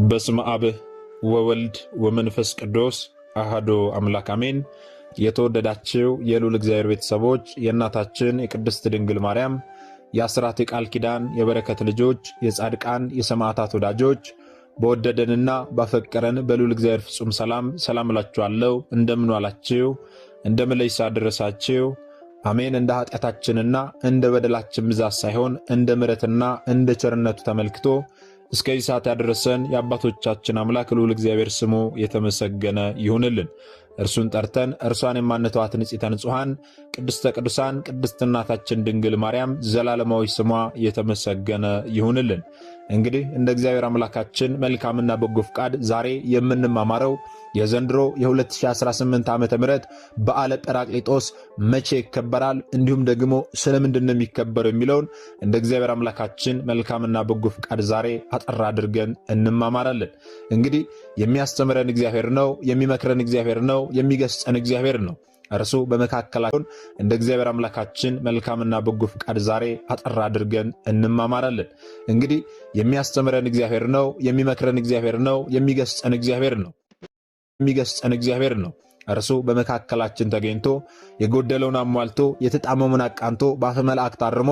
በስመ አብ ወወልድ ወመንፈስ ቅዱስ አሐዱ አምላክ አሜን። የተወደዳችሁ የልዑል እግዚአብሔር ቤተሰቦች የእናታችን የቅድስት ድንግል ማርያም የአስራት የቃል ኪዳን የበረከት ልጆች የጻድቃን የሰማዕታት ወዳጆች በወደደንና ባፈቀረን በልዑል እግዚአብሔር ፍጹም ሰላም እላችኋለሁ። እንደምን ዋላችሁ? እንደምን ለይሳ ደረሳችሁ? አሜን። እንደ ኃጢአታችንና እንደ በደላችን ብዛት ሳይሆን እንደ ምሕረትና እንደ ቸርነቱ ተመልክቶ እስከዚህ ሰዓት ያደረሰን የአባቶቻችን አምላክ ልዑል እግዚአብሔር ስሙ የተመሰገነ ይሁንልን። እርሱን ጠርተን እርሷን የማንተዋት ንጽሕተ ንጹሐን ቅድስተ ቅዱሳን ቅድስት እናታችን ድንግል ማርያም ዘላለማዊ ስሟ የተመሰገነ ይሁንልን። እንግዲህ እንደ እግዚአብሔር አምላካችን መልካምና በጎ ፍቃድ ዛሬ የምንማማረው የዘንድሮ የ2018 ዓመተ ምህረት በዓለ ጰራቅሊጦስ መቼ ይከበራል፣ እንዲሁም ደግሞ ስለምንድን ነው የሚከበረው የሚለውን እንደ እግዚአብሔር አምላካችን መልካምና በጎ ፍቃድ ዛሬ አጠር አድርገን እንማማራለን። እንግዲህ የሚያስተምረን እግዚአብሔር ነው፣ የሚመክረን እግዚአብሔር ነው፣ የሚገስጸን እግዚአብሔር ነው። እርሱ በመካከላችን እንደ እግዚአብሔር አምላካችን መልካምና በጎ ፍቃድ ዛሬ አጠር አድርገን እንማማራለን። እንግዲህ የሚያስተምረን እግዚአብሔር ነው፣ የሚመክረን እግዚአብሔር ነው፣ የሚገስጸን እግዚአብሔር ነው። እርሱ በመካከላችን ተገኝቶ የጎደለውን አሟልቶ የተጣመመውን አቃንቶ በአፈ መላእክት አርሞ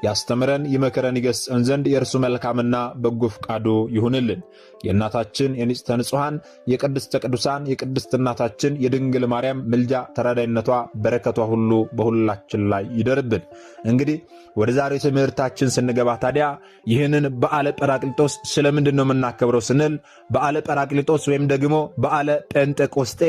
ያስተምረን ይመክረን ይገስጸን ዘንድ የእርሱ መልካምና በጎ ፍቃዱ ይሁንልን። የእናታችን የንጽሕተ ንጹሐን የቅድስተ ቅዱሳን የቅድስት እናታችን የድንግል ማርያም ምልጃ ተራዳይነቷ በረከቷ ሁሉ በሁላችን ላይ ይደርብን። እንግዲህ ወደ ዛሬው ትምህርታችን ስንገባ ታዲያ ይህንን በዓለ ጰራቅሊጦስ ስለምንድን ነው የምናከብረው ስንል በዓለ ጰራቅሊጦስ ወይም ደግሞ በዓለ ጴንጤቆስጤ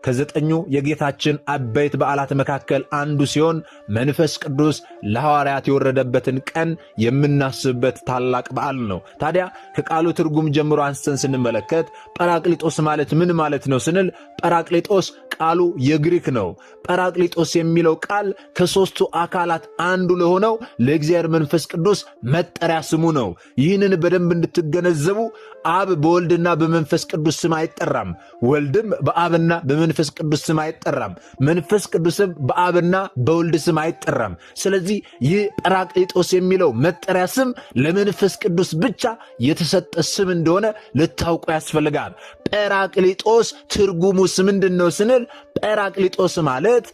ከዘጠኙ የጌታችን አበይት በዓላት መካከል አንዱ ሲሆን መንፈስ ቅዱስ ለሐዋርያት የወረደበትን ቀን የምናስብበት ታላቅ በዓል ነው። ታዲያ ከቃሉ ትርጉም ጀምሮ አንስተን ስንመለከት ጰራቅሊጦስ ማለት ምን ማለት ነው ስንል ጰራቅሊጦስ ቃሉ የግሪክ ነው። ጰራቅሊጦስ የሚለው ቃል ከሦስቱ አካላት አንዱ ለሆነው ለእግዚአብሔር መንፈስ ቅዱስ መጠሪያ ስሙ ነው። ይህንን በደንብ እንድትገነዘቡ አብ በወልድና በመንፈስ ቅዱስ ስም አይጠራም። ወልድም በአብና በመንፈስ ቅዱስ ስም አይጠራም። መንፈስ ቅዱስም በአብና በወልድ ስም አይጠራም። ስለዚህ ይህ ጰራቅሊጦስ የሚለው መጠሪያ ስም ለመንፈስ ቅዱስ ብቻ የተሰጠ ስም እንደሆነ ልታውቁ ያስፈልጋል። ጰራቅሊጦስ ትርጉሙስ ምንድን ነው ስንል ጰራቅሊጦስ ማለት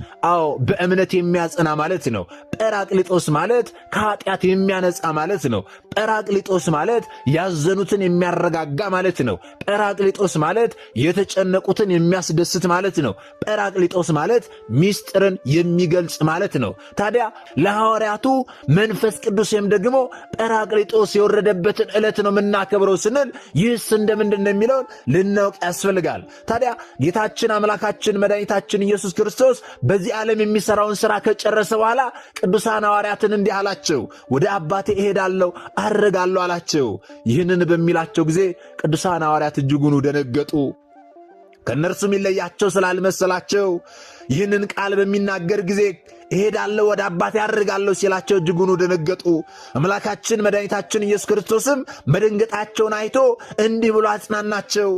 በእምነት የሚያጸና ማለት ነው። ጰራቅሊጦስ ማለት ከኃጢአት የሚያነጻ ማለት ነው። ጰራቅሊጦስ ማለት ያዘኑትን የሚያረጋጋ ማለት ነው። ጰራቅሊጦስ ማለት የተጨነቁትን የሚያስደስት ማለት ነው። ጰራቅሊጦስ ማለት ሚስጥርን የሚገልጽ ማለት ነው። ታዲያ ለሐዋርያቱ መንፈስ ቅዱስ ወይም ደግሞ ጰራቅሊጦስ የወረደበትን ዕለት ነው የምናከብረው ስንል ይህስ እንደምንድን ነው የሚለውን ልናውቅ ያስፈልጋል። ታዲያ ጌታችን አምላካችን መድኃኒታችን ኢየሱስ ክርስቶስ በዚህ ዓለም የሚሠራውን ሥራ ከጨረሰ በኋላ ቅዱሳን ሐዋርያትን እንዲህ አላቸው፣ ወደ አባቴ እሄዳለሁ አረጋለሁ አላቸው። ይህንን በሚላቸው ጊዜ ቅዱሳን ሐዋርያት እጅጉን ደነገጡ። ከእነርሱም ይለያቸው ስላልመሰላቸው ይህንን ቃል በሚናገር ጊዜ እሄዳለሁ ወደ አባቴ አድርጋለሁ ሲላቸው እጅጉን ደነገጡ። አምላካችን መድኃኒታችን ኢየሱስ ክርስቶስም መደንገጣቸውን አይቶ እንዲህ ብሎ አጽናናቸው።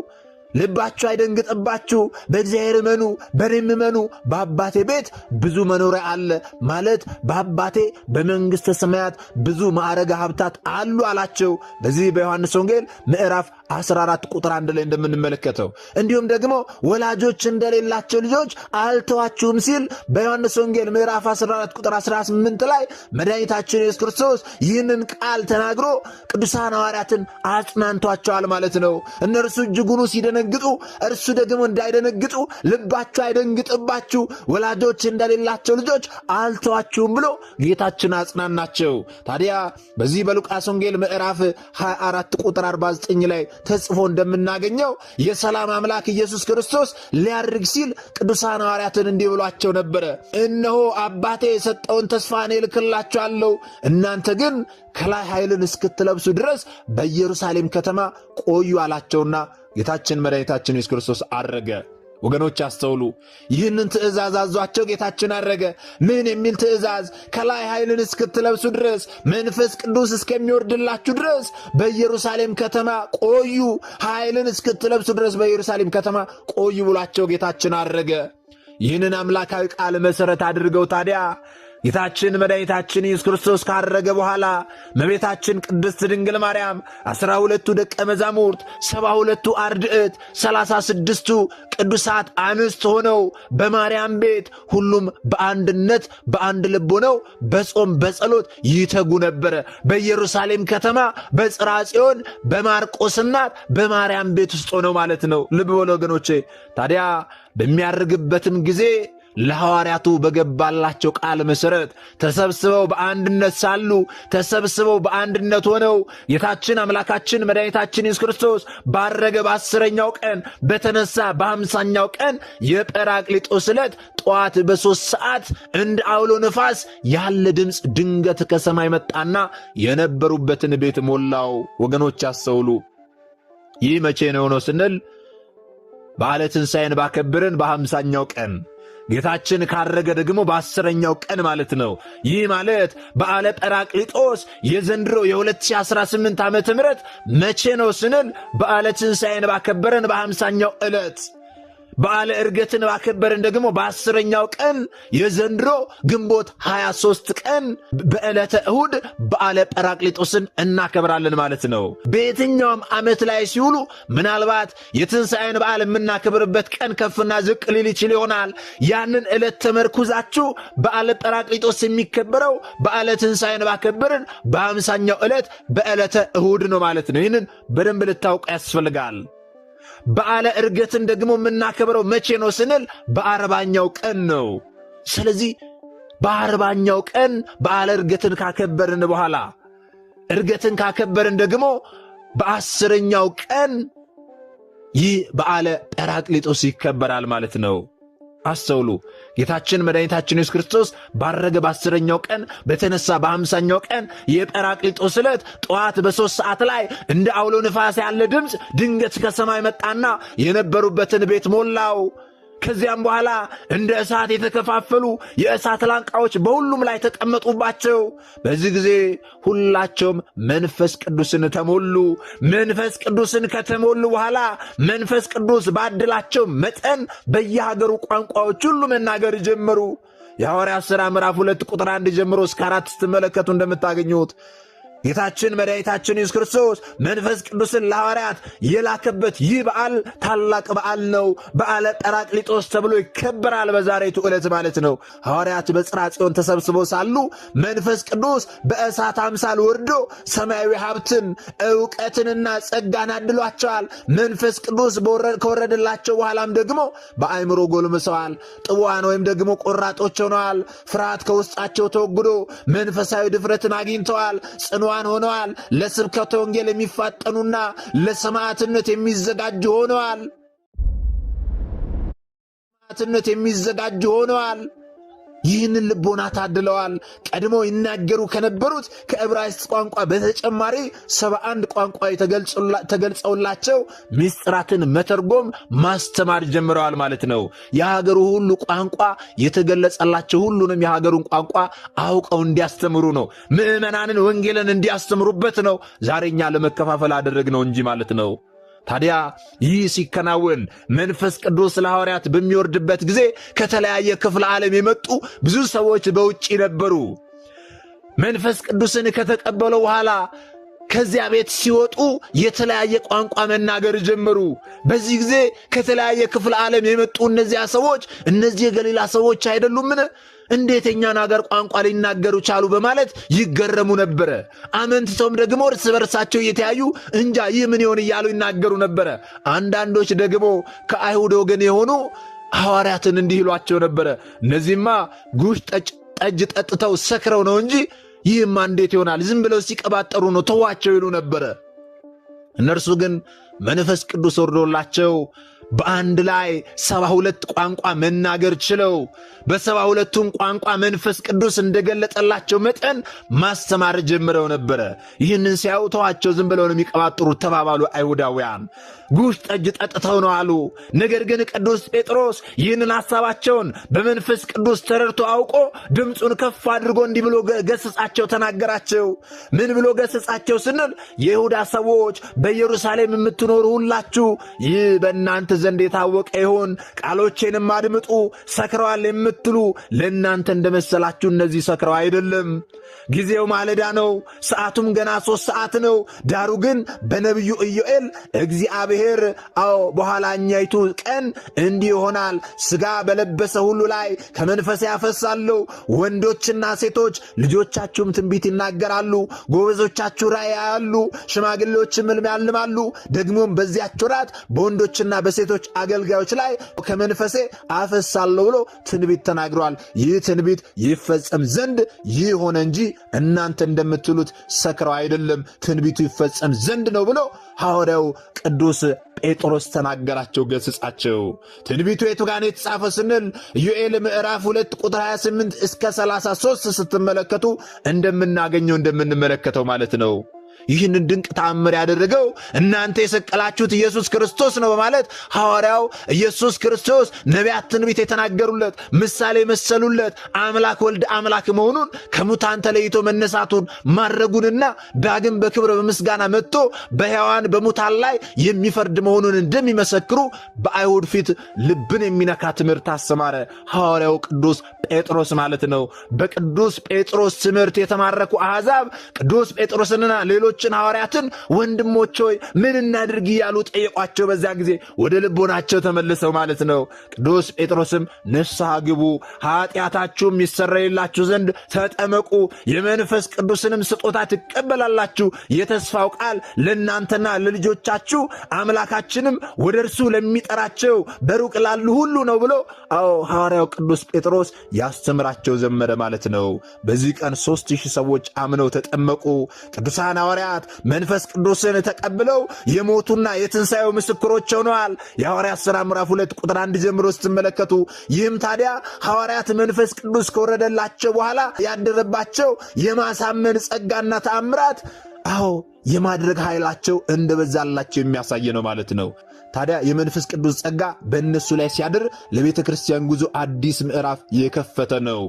ልባችሁ አይደንግጥባችሁ፣ በእግዚአብሔር እመኑ፣ በእኔም እመኑ። በአባቴ ቤት ብዙ መኖሪያ አለ ማለት በአባቴ በመንግሥተ ሰማያት ብዙ ማዕረገ ሀብታት አሉ አላቸው። በዚህ በዮሐንስ ወንጌል ምዕራፍ 14 ቁጥር 1 ላይ እንደምንመለከተው እንዲሁም ደግሞ ወላጆች እንደሌላቸው ልጆች አልተዋችሁም ሲል በዮሐንስ ወንጌል ምዕራፍ 14 ቁጥር 18 ላይ መድኃኒታችን ኢየሱስ ክርስቶስ ይህንን ቃል ተናግሮ ቅዱሳን ሐዋርያትን አጽናንቷቸዋል ማለት ነው። እነርሱ እጅጉኑ ሲደነግጡ እርሱ ደግሞ እንዳይደነግጡ ልባችሁ አይደንግጥባችሁ፣ ወላጆች እንደሌላቸው ልጆች አልተዋችሁም ብሎ ጌታችን አጽናናቸው። ታዲያ በዚህ በሉቃስ ወንጌል ምዕራፍ 24 ቁጥር 49 ላይ ተጽፎ እንደምናገኘው የሰላም አምላክ ኢየሱስ ክርስቶስ ሊያርግ ሲል ቅዱሳን ሐዋርያትን እንዲህ ብሏቸው ነበረ፣ እነሆ አባቴ የሰጠውን ተስፋ እኔ እልክላችኋለሁ፣ እናንተ ግን ከላይ ኃይልን እስክትለብሱ ድረስ በኢየሩሳሌም ከተማ ቆዩ አላቸውና ጌታችን መድኃኒታችን ኢየሱስ ክርስቶስ አረገ። ወገኖች አስተውሉ። ይህንን ትእዛዝ አዟቸው ጌታችን አረገ። ምን የሚል ትእዛዝ? ከላይ ኃይልን እስክትለብሱ ድረስ መንፈስ ቅዱስ እስከሚወርድላችሁ ድረስ በኢየሩሳሌም ከተማ ቆዩ፣ ኃይልን እስክትለብሱ ድረስ በኢየሩሳሌም ከተማ ቆዩ ብሏቸው ጌታችን አረገ። ይህንን አምላካዊ ቃል መሠረት አድርገው ታዲያ ጌታችን መድኃኒታችን ኢየሱስ ክርስቶስ ካረገ በኋላ እመቤታችን ቅድስት ድንግል ማርያም 12ቱ ደቀ መዛሙርት 72ቱ አርድእት 36ቱ ቅዱሳት አንስት ሆነው በማርያም ቤት ሁሉም በአንድነት በአንድ ልብ ሆነው በጾም በጸሎት ይተጉ ነበረ። በኢየሩሳሌም ከተማ በጽርሐ ጽዮን በማርቆስ እናት በማርያም ቤት ውስጥ ሆነው ማለት ነው። ልብ በሉ ወገኖቼ። ታዲያ በሚያርግበትም ጊዜ ለሐዋርያቱ በገባላቸው ቃል መሠረት ተሰብስበው በአንድነት ሳሉ ተሰብስበው በአንድነት ሆነው ጌታችን አምላካችን መድኃኒታችን ኢየሱስ ክርስቶስ ባረገ በ10ኛው ቀን በተነሳ በ50ኛው ቀን የጰራቅሊጦስ ዕለት ጠዋት በ3 ሰዓት እንደ አውሎ ነፋስ ያለ ድምፅ ድንገት ከሰማይ መጣና የነበሩበትን ቤት ሞላው። ወገኖች ያስተውሉ። ይህ መቼ ነው የሆነው ስንል በዓለ ትንሣኤን ባከበርን በ50ኛው ቀን ጌታችን ካረገ ደግሞ በ10ኛው ቀን ማለት ነው። ይህ ማለት በዓለ ጰራቅሊጦስ የዘንድሮ የ2018 ዓመተ ምህረት መቼ ነው ስንል በዓለ ትንሣኤን ባከበረን በ50ኛው ዕለት በዓለ ዕርገትን ባከበረን ደግሞ በ10ኛው ቀን የዘንድሮ ግንቦት 23 ቀን በዕለተ እሁድ በዓለ ጰራቅሊጦስን እናከብራለን ማለት ነው። በየትኛውም ዓመት ላይ ሲውሉ ምናልባት የትንሣኤን በዓል የምናከብርበት ቀን ከፍና ዝቅ ሊል ይችል ይሆናል። ያንን ዕለት ተመርኩዛችሁ በዓለ ጰራቅሊጦስ የሚከበረው በዓለ ትንሣኤን ባከበረን በ50ኛው ዕለት በዕለተ እሁድ ነው ማለት ነው። ይህንን በደንብ ልታውቁ ያስፈልጋል። በዓለ ዕርገትን ደግሞ የምናከብረው መቼ ነው ስንል በ40ኛው ቀን ነው። ስለዚህ በ40ኛው ቀን በዓለ ዕርገትን ካከበርን በኋላ ዕርገትን ካከበርን ደግሞ በ10ኛው ቀን ይህ በዓለ ጰራቅሊጦስ ይከበራል ማለት ነው። አስተውሉ። ጌታችን መድኃኒታችን ኢየሱስ ክርስቶስ ባረገ በ10ኛው ቀን በተነሳ በ50ኛው ቀን የጰራቅሊጦስ ዕለት ጠዋት በ3 ሰዓት ላይ እንደ አውሎ ነፋስ ያለ ድምፅ ድንገት ከሰማይ መጣና የነበሩበትን ቤት ሞላው። ከዚያም በኋላ እንደ እሳት የተከፋፈሉ የእሳት ላንቃዎች በሁሉም ላይ ተቀመጡባቸው። በዚህ ጊዜ ሁላቸውም መንፈስ ቅዱስን ተሞሉ። መንፈስ ቅዱስን ከተሞሉ በኋላ መንፈስ ቅዱስ ባደላቸው መጠን በየሀገሩ ቋንቋዎች ሁሉ መናገር ጀመሩ። የሐዋርያት ሥራ ምዕራፍ 2 ቁጥር 1 ጀምሮ እስከ 4 ስትመለከቱ እንደምታገኙት ጌታችን መድኃኒታችን ኢየሱስ ክርስቶስ መንፈስ ቅዱስን ለሐዋርያት የላከበት ይህ በዓል ታላቅ በዓል ነው። በዓለ ጰራቅሊጦስ ተብሎ ይከበራል በዛሬቱ ዕለት ማለት ነው። ሐዋርያት በጽርሐ ጽዮን ተሰብስበው ሳሉ መንፈስ ቅዱስ በእሳት አምሳል ወርዶ ሰማያዊ ሀብትን ዕውቀትንና ጸጋን አድሏቸዋል። መንፈስ ቅዱስ ከወረደላቸው በኋላም ደግሞ በአእምሮ ጎልምሰዋል። ጥዋን ወይም ደግሞ ቆራጦች ሆነዋል። ፍርሃት ከውስጣቸው ተወግዶ መንፈሳዊ ድፍረትን አግኝተዋል። ጽኑዓን ሆነዋል። ለስብከተ ወንጌል የሚፋጠኑና ለሰማዕትነት የሚዘጋጁ ሆነዋል። ይህንን ልቦና ታድለዋል። ቀድሞ ይናገሩ ከነበሩት ከዕብራይስጥ ቋንቋ በተጨማሪ 71 ቋንቋ ተገልጸውላቸው ምስጢራትን መተርጎም ማስተማር ጀምረዋል ማለት ነው። የሀገሩ ሁሉ ቋንቋ የተገለጸላቸው ሁሉንም የሀገሩን ቋንቋ አውቀው እንዲያስተምሩ ነው። ምዕመናንን ወንጌልን እንዲያስተምሩበት ነው። ዛሬኛ ለመከፋፈል አደረግነው እንጂ ማለት ነው። ታዲያ ይህ ሲከናወን መንፈስ ቅዱስ ለሐዋርያት በሚወርድበት ጊዜ ከተለያየ ክፍለ ዓለም የመጡ ብዙ ሰዎች በውጭ ነበሩ። መንፈስ ቅዱስን ከተቀበለው በኋላ ከዚያ ቤት ሲወጡ የተለያየ ቋንቋ መናገር ጀመሩ። በዚህ ጊዜ ከተለያየ ክፍለ ዓለም የመጡ እነዚያ ሰዎች እነዚህ የገሊላ ሰዎች አይደሉምን? እንዴት የኛን አገር ቋንቋ ሊናገሩ ቻሉ? በማለት ይገረሙ ነበረ። አመንትተውም ደግሞ እርስ በርሳቸው እየተያዩ እንጃ ይህ ምን ይሆን እያሉ ይናገሩ ነበረ። አንዳንዶች ደግሞ ከአይሁድ ወገን የሆኑ ሐዋርያትን እንዲህ ይሏቸው ነበረ፣ እነዚህማ ጉሽ ጠጅ ጠጥተው ሰክረው ነው እንጂ ይህማ እንዴት ይሆናል? ዝም ብለው ሲቀባጠሩ ነው፣ ተዋቸው ይሉ ነበረ። እነርሱ ግን መንፈስ ቅዱስ ወርዶላቸው በአንድ ላይ 72 ቋንቋ መናገር ችለው በ72ቱም ቋንቋ መንፈስ ቅዱስ እንደገለጠላቸው መጠን ማስተማር ጀምረው ነበረ። ይህንን ሲያዩ ተዋቸው፣ ዝም ብለው ነው የሚቀባጥሩት ተባባሉ አይሁዳውያን። ጉሽ ጠጅ ጠጥተው ነው አሉ። ነገር ግን ቅዱስ ጴጥሮስ ይህንን ሐሳባቸውን በመንፈስ ቅዱስ ተረድቶ አውቆ ድምፁን ከፍ አድርጎ እንዲህ ብሎ ገሥጻቸው፣ ተናገራቸው። ምን ብሎ ገሥጻቸው ስንል የይሁዳ ሰዎች፣ በኢየሩሳሌም የምትኖሩ የምትኖሩ ሁላችሁ ይህ በእናንተ ዘንድ የታወቀ ይሁን። ቃሎቼንም አድምጡ። ሰክረዋል የምትሉ ለእናንተ እንደመሰላችሁ እነዚህ ሰክረው አይደለም። ጊዜው ማለዳ ነው፣ ሰዓቱም ገና 3 ሰዓት ነው። ዳሩ ግን በነቢዩ ኢዮኤል እግዚአብሔር በኋላኛይቱ ቀን እንዲህ ይሆናል፣ ሥጋ በለበሰ ሁሉ ላይ ከመንፈሴ ያፈሳለሁ። ወንዶችና ሴቶች ልጆቻችሁም ትንቢት ይናገራሉ፣ ጎበዞቻችሁ ራእይ ያያሉ፣ ሽማግሌዎችም ሕልም ያልማሉ። ደግሞም በዚያች ወራት በወንዶችና በሴቶች አገልጋዮች ላይ ከመንፈሴ አፈሳለሁ ብሎ ትንቢት ተናግሯል። ይህ ትንቢት ይፈጸም ዘንድ ይህ ሆነ እንጂ እናንተ እንደምትሉት ሰክረው አይደለም፣ ትንቢቱ ይፈጸም ዘንድ ነው ብሎ ሐዋርያው ቅዱስ ጴጥሮስ ተናገራቸው፣ ገሥጻቸው። ትንቢቱ የቱ ጋር የተጻፈ ስንል ኢዮኤል ምዕራፍ 2 ቁጥር 28 እስከ 33 ስትመለከቱ እንደምንመለከተው ማለት ነው። ይህንን ድንቅ ተአምር ያደረገው እናንተ የሰቀላችሁት ኢየሱስ ክርስቶስ ነው በማለት ሐዋርያው ኢየሱስ ክርስቶስ ነቢያት ትንቢት የተናገሩለት ምሳሌ መሰሉለት አምላክ ወልድ አምላክ መሆኑን ከሙታን ተለይቶ መነሳቱን ማድረጉንና ዳግም በክብር በምስጋና መጥቶ በሕያዋን በሙታን ላይ የሚፈርድ መሆኑን እንደሚመሰክሩ በአይሁድ ፊት ልብን የሚነካ ትምህርት አስተማረ ሐዋርያው ቅዱስ ጴጥሮስ ማለት ነው። በቅዱስ ጴጥሮስ ትምህርት የተማረኩ አሕዛብ ቅዱስ ጴጥሮስንና ሌሎችን ሐዋርያትን ወንድሞች ሆይ ምን እናድርግ እያሉ ጠየቋቸው። በዛ ጊዜ ወደ ልቦናቸው ተመልሰው ማለት ነው። ቅዱስ ጴጥሮስም ንስሐ ግቡ፣ ኃጢአታችሁም ይሰረይላችሁ ዘንድ ተጠመቁ፣ የመንፈስ ቅዱስንም ስጦታ ትቀበላላችሁ፣ የተስፋው ቃል ለእናንተና ለልጆቻችሁ አምላካችንም ወደ እርሱ ለሚጠራቸው በሩቅ ላሉ ሁሉ ነው ብሎ ሐዋርያው ቅዱስ ጴጥሮስ ያስተምራቸው ዘመረ ማለት ነው። በዚህ ቀን 3000 ሰዎች አምነው ተጠመቁ። ቅዱሳን ሐዋርያት መንፈስ ቅዱስን ተቀብለው የሞቱና የትንሣኤው ምስክሮች ሆነዋል። የሐዋርያት ሥራ ምዕራፍ 2 ቁጥር 1 ጀምሮ ስትመለከቱ ይህም ታዲያ ሐዋርያት መንፈስ ቅዱስ ከወረደላቸው በኋላ ያደረባቸው የማሳመን ጸጋና ተአምራት የማድረግ ኃይላቸው እንደበዛላቸው የሚያሳይ ነው ማለት ነው። ታዲያ የመንፈስ ቅዱስ ጸጋ በእነሱ ላይ ሲያድር ለቤተ ክርስቲያን ጉዞ አዲስ ምዕራፍ የከፈተ ነው።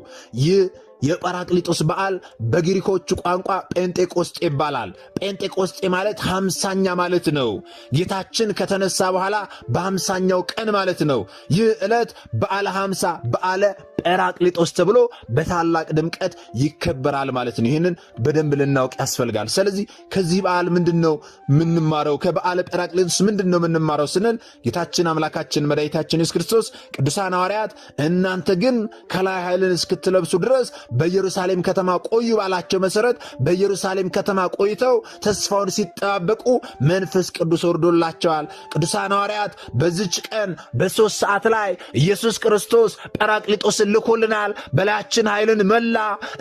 ይህ የጰራቅሊጦስ በዓል በግሪኮቹ ቋንቋ ጴንጤቆስጤ ይባላል። ጴንጤቆስጤ ማለት 50ኛ ማለት ነው። ጌታችን ከተነሳ በኋላ በ50ኛው ቀን ማለት ነው። ይህ ዕለት በዓለ 50 በዓለ ጰራቅሊጦስ ተብሎ በታላቅ ድምቀት ይከበራል ማለት ነው። ይህንን በደንብ ልናውቅ ያስፈልጋል። ስለዚህ ከዚህ በዓል ምንድነው የምንማረው? ከበዓለ ጰራቅሊጦስ ምንድነው የምንማረው ስንል ጌታችን አምላካችን መድኃኒታችን ኢየሱስ ክርስቶስ ቅዱሳን ሐዋርያት እናንተ ግን ከላይ ኃይልን እስክትለብሱ ድረስ በኢየሩሳሌም ከተማ ቆዩ ባላቸው መሰረት በኢየሩሳሌም ከተማ ቆይተው ተስፋውን ሲጠባበቁ መንፈስ ቅዱስ ወርዶላቸዋል። ቅዱሳን ሐዋርያት በዚች ቀን በ3 ሰዓት ላይ ኢየሱስ ክርስቶስ ጰራቅሊጦስን ልኮልናል፣ በላያችን ኃይልን መላ፣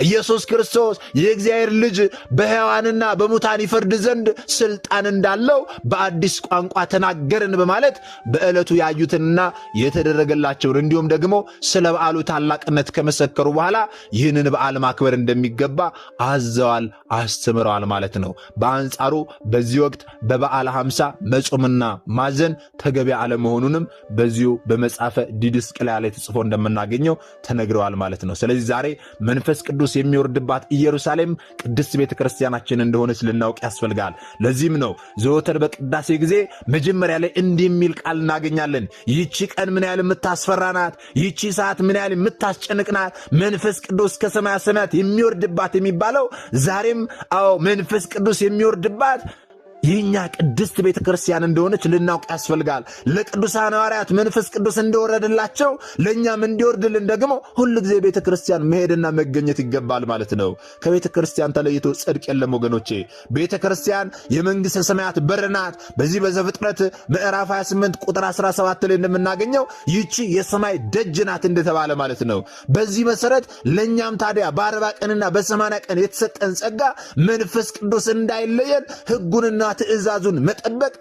ኢየሱስ ክርስቶስ የእግዚአብሔር ልጅ በሕያዋንና በሙታን ይፈርድ ዘንድ ስልጣን እንዳለው በአዲስ ቋንቋ ተናገርን በማለት በዕለቱ ያዩትንና የተደረገላቸውን እንዲሁም ደግሞ ስለ በዓሉ ታላቅነት ከመሰከሩ በኋላ ይህንን በዓል ማክበር እንደሚገባ አዘዋል፣ አስተምረዋል ማለት ነው። በአንጻሩ በዚህ ወቅት በበዓለ 50 መጾምና ማዘን ተገቢ አለመሆኑንም በዚሁ በመጽሐፈ ዲድስቅልያ ላይ ተጽፎ እንደምናገኘው ተነግረዋል ማለት ነው። ስለዚህ ዛሬ መንፈስ ቅዱስ የሚወርድባት ኢየሩሳሌም ቅድስት ቤተ ክርስቲያናችን እንደሆነች ልናውቅ ያስፈልጋል። ለዚህም ነው ዘወትር በቅዳሴ ጊዜ መጀመሪያ ላይ እንዲህ የሚል ቃል እናገኛለን። ይህቺ ቀን ምን ያህል የምታስፈራ ናት፣ ይህቺ ሰዓት ምን ያህል የምታስጨንቅ ናት፣ መንፈስ ቅዱስ ከሰማያ ሰማያት የሚወርድባት የሚባለው ዛሬም መንፈስ ቅዱስ የሚወርድባት ይህኛ ቅድስት ቤተ ክርስቲያን እንደሆነች ልናውቅ ያስፈልጋል። ለቅዱሳን ሐዋርያት መንፈስ ቅዱስ እንደወረደላቸው ለእኛም እንዲወርድልን ደግሞ ሁል ጊዜ ቤተ ክርስቲያን መሄድና መገኘት ይገባል ማለት ነው። ከቤተ ክርስቲያን ተለይቶ ጽድቅ የለም ወገኖቼ። ቤተ ክርስቲያን የመንግሥተ ሰማያት በር ናት። በዚህ በዘፍጥረት ምዕራፍ 28 ቁጥር 17 ላይ እንደምናገኘው ይህቺ የሰማይ ደጅ ናት እንደተባለ ማለት ነው። በዚህ መሰረት ለእኛም ታዲያ በ40 ቀንና በ80 ቀን የተሰጠን ጸጋ መንፈስ ቅዱስ እንዳይለየን ሕጉንና ትእዛዙን መጠበቅ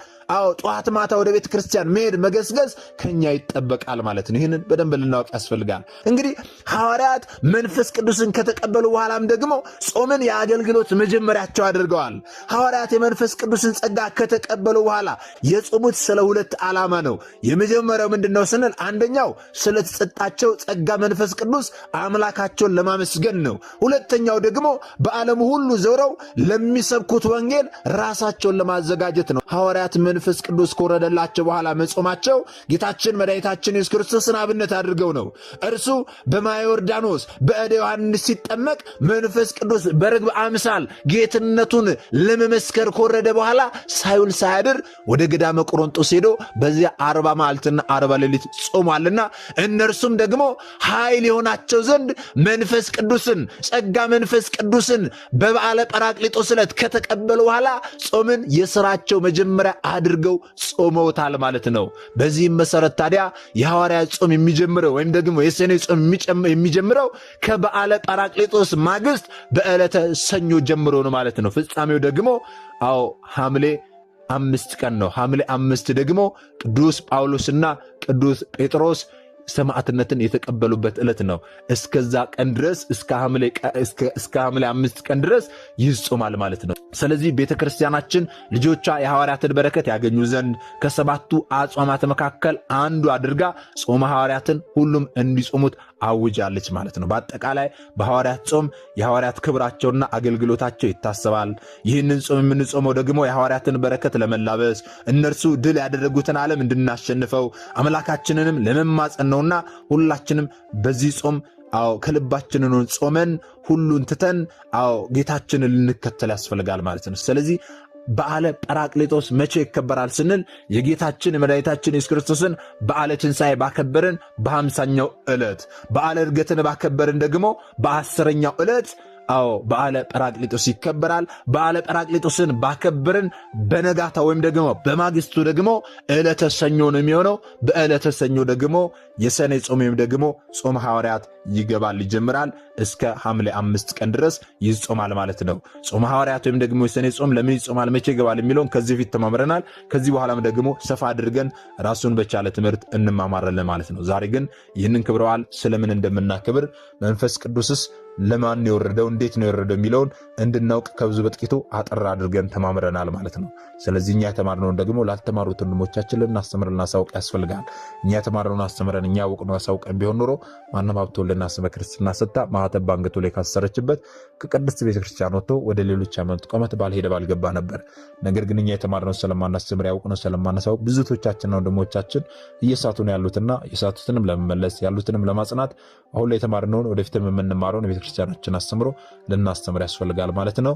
ጠዋት ማታ ወደ ቤተ ክርስቲያን መሄድ መገስገስ ከኛ ይጠበቃል ማለት ነው። ይህንን በደንብ ልናውቅ ያስፈልጋል። እንግዲህ ሐዋርያት መንፈስ ቅዱስን ከተቀበሉ በኋላም ደግሞ ጾምን የአገልግሎት መጀመሪያቸው አድርገዋል። ሐዋርያት የመንፈስ ቅዱስን ጸጋ ከተቀበሉ በኋላ የጾሙት ስለ 2 ዓላማ ነው። የመጀመሪያው ምንድነው ስንል አንደኛው ስለተሰጣቸው ጸጋ መንፈስ ቅዱስ አምላካቸውን ለማመስገን ነው። ሁለተኛው ደግሞ በዓለም ሁሉ ዞረው ለሚሰብኩት ወንጌል ራሳቸውን ለማዘጋጀት ነው። ሐዋርያት መንፈስ ቅዱስ ከወረደላቸው በኋላ መጾማቸው ጌታችን መድኃኒታችን ኢየሱስ ክርስቶስን አብነት አድርገው ነው። እርሱ በማየ ዮርዳኖስ በእደ ዮሐንስ ሲጠመቅ መንፈስ ቅዱስ በርግብ አምሳል ጌትነቱን ለመመስከር ከወረደ በኋላ ሳይውል ሳያድር ወደ ገዳመ ቆሮንጦስ ሄዶ በዚያ 40 መዓልትና 40 ሌሊት ጾሟልና እነርሱም ደግሞ ኃይል የሆናቸው ዘንድ መንፈስ ቅዱስን ጸጋ መንፈስ ቅዱስን በበዓለ ጰራቅሊጦስ ዕለት ከተቀበሉ በኋላ ጾምን የሥራቸው መጀመሪያ አድርገው ጾመውታል ማለት ነው። በዚህም መሰረት ታዲያ የሐዋርያት ጾም የሚጀምረው ወይም ደግሞ የሰኔ ጾም የሚጀምረው ከበዓለ ጰራቅሊጦስ ማግስት በዕለተ ሰኞ ጀምሮ ነው ማለት ነው። ፍጻሜው ደግሞ ሐምሌ 5 ቀን ነው። ሐምሌ 5 ደግሞ ቅዱስ ጳውሎስና ቅዱስ ጴጥሮስ ሰማዕትነትን የተቀበሉበት ዕለት ነው። እስከዛ ቀን ድረስ እስከ ሐምሌ 5 ቀን ድረስ ይጾማል ማለት ነው። ስለዚህ ቤተክርስቲያናችን ልጆቿ የሐዋርያትን በረከት ያገኙ ዘንድ ከሰባቱ አጽዋማት መካከል አንዱ አድርጋ ጾመ ሐዋርያትን ሁሉም እንዲጾሙት አውጃለች ማለት ነው። በአጠቃላይ በሐዋርያት ጾም የሐዋርያት ክብራቸውና አገልግሎታቸው ይታሰባል። ይህንን ጾም የምንጾመው ደግሞ የሐዋርያትን በረከት ለመላበስ እነርሱ ድል ያደረጉትን ዓለም እንድናሸንፈው አምላካችንንም ለመማጸን ነውና ሁላችንም በዚህ ጾም ከልባችንን ጾመን ሁሉን ትተን ጌታችንን ልንከተል ያስፈልጋል ማለት ነው። ስለዚህ በዓለ ጰራቅሊጦስ መቼ ይከበራል ስንል የጌታችን የመድኃኒታችን ኢየሱስ ክርስቶስን በዓለ ትንሣኤ ባከበርን በ50ኛው ዕለት፣ በዓለ ዕርገትን ባከበርን ደግሞ በ10ኛው ዕለት በዓለ ጰራቅሊጦስ ይከበራል። በዓለ ጰራቅሊጦስን ባከበርን በነጋታ ወይም ደግሞ በማግስቱ ደግሞ ዕለተ ሰኞ ነው የሚሆነው። በዕለተ ሰኞ ደግሞ የሰኔ ጾም ወይም ደግሞ ጾመ ሐዋርያት ይጀምራል። እስከ ሐምሌ 5 ቀን ድረስ ይጾማል ማለት ነው። ጾመ ሐዋርያት ወይም ደግሞ የሰኔ ጾም ለምን ይጾማል፣ መቼ ይገባል የሚለውን ከዚህ ፊት ተማምረናል። ከዚህ በኋላም ደግሞ ሰፋ አድርገን ራሱን በቻለ ትምህርት እንማማራለን ማለት ነው። ዛሬ ግን ይህንን ክብረ በዓል ስለምን እንደምናከብር መንፈስ ቅዱስስ ለማን የወረደው እንዴት ነው የወረደው የሚለውን እንድናውቅ ከብዙ በጥቂቱ አጠር አድርገን ተማምረናል ማለት ነው። ስለዚህ እኛ የተማርነውን ደግሞ ላልተማሩት ወንድሞቻችን ልናስተምር ልናሳውቅ ያስፈልጋል። እኛ የተማርነውን አስተምረን እኛ ያወቅነው አሳውቀን ቢሆን ኖሮ ማንም ሀብተ ወልድና ስመ ክርስትና ሰጥታ ማኅተብ በአንገቱ ላይ ካሰረችበት ከቅድስት ቤተክርስቲያን ወጥቶ ወደ ሌሎች ሃይማኖት ተቋማት ባልሄደ ባልገባ ነበር። ነገር ግን እኛ የተማርነውን ስለማናስተምር ያወቅነው ስለማናሳውቅ ብዙቶቻችንና ወንድሞቻችን እየሳቱ ነው ያሉትና የሳቱትንም ለመመለስ ያሉትንም ለማጽናት አሁን ላይ የተማርነውን ወደፊትም የምንማረውን ቤተክርስቲያናችን አስተምሮ ልናስተምር ያስፈልጋል ማለት ነው።